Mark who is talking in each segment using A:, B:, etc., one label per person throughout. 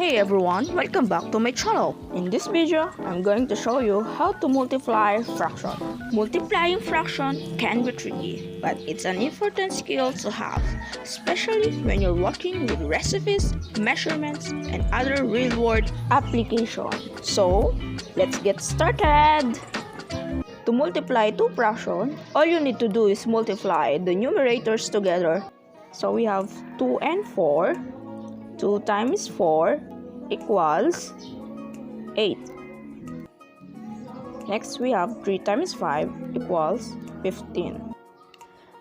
A: Hey everyone, welcome back to my channel. In this video, I'm going to show you how to multiply fraction. Multiplying fraction can be tricky, but it's an important skill to have, especially when you're working with recipes, measurements, and other real-world applications. So, let's get started! To multiply two fractions, all you need to do is multiply the numerators together. So we have 2 and 4. 2 times 4 equals 8. Next, we have 3 times 5 equals 15.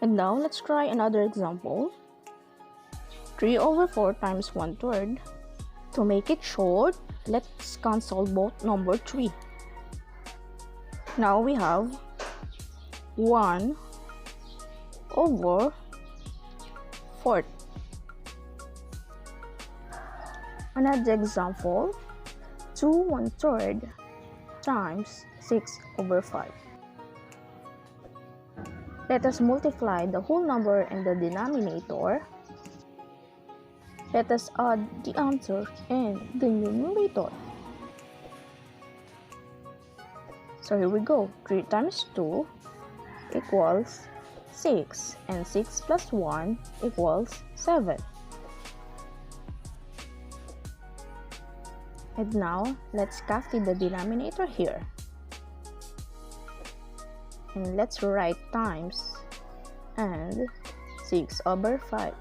A: And now, let's try another example. 3 over 4 times 1/3. To make it short, let's cancel both number 3. Now we have 1 over 4. Another example, 2 1/3 times 6 over 5. Let us multiply the whole number in the denominator. Let us add the answer in the numerator. So here we go, 3 times 2 equals 6, and 6 plus 1 equals 7. And now, let's calculate the denominator here. And let's write times and 6 over 5.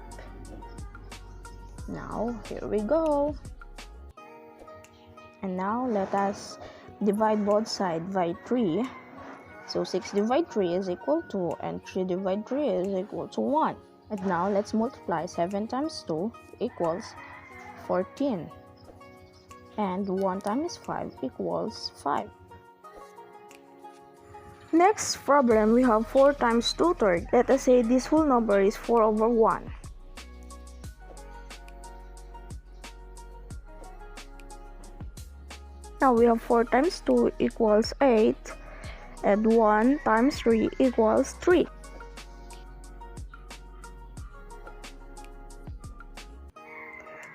A: Now, here we go. And now, let us divide both sides by 3. So 6 divided 3 is equal to, and 3 divided 3 is equal to 1. And now, let's multiply 7 times 2 equals 14. And 1 times 5 equals 5. Next problem, we have 4 times 2/3. Let us say this whole number is 4 over 1. Now we have 4 times 2 equals 8, and 1 times 3 equals 3.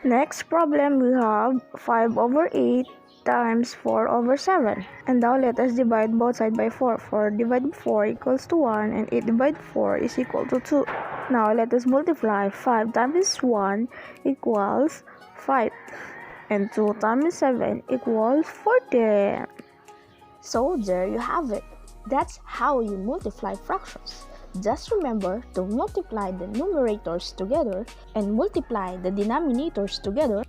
A: Next problem, we have 5 over 8 times 4 over 7. And now let us divide both sides by 4. 4 divided 4 equals to 1, and 8 divided 4 is equal to 2. Now let us multiply. 5 times 1 equals 5. And 2 times 7 equals 14. So there you have it. That's how you multiply fractions. Just remember to multiply the numerators together and multiply the denominators together,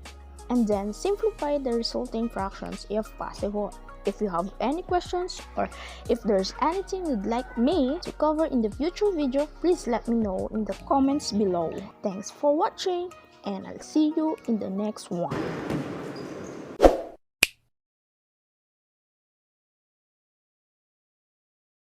A: and then simplify the resulting fractions if possible. If you have any questions, or if there's anything you'd like me to cover in the future video, please let me know in the comments below. Thanks for watching, and I'll see you in the next one.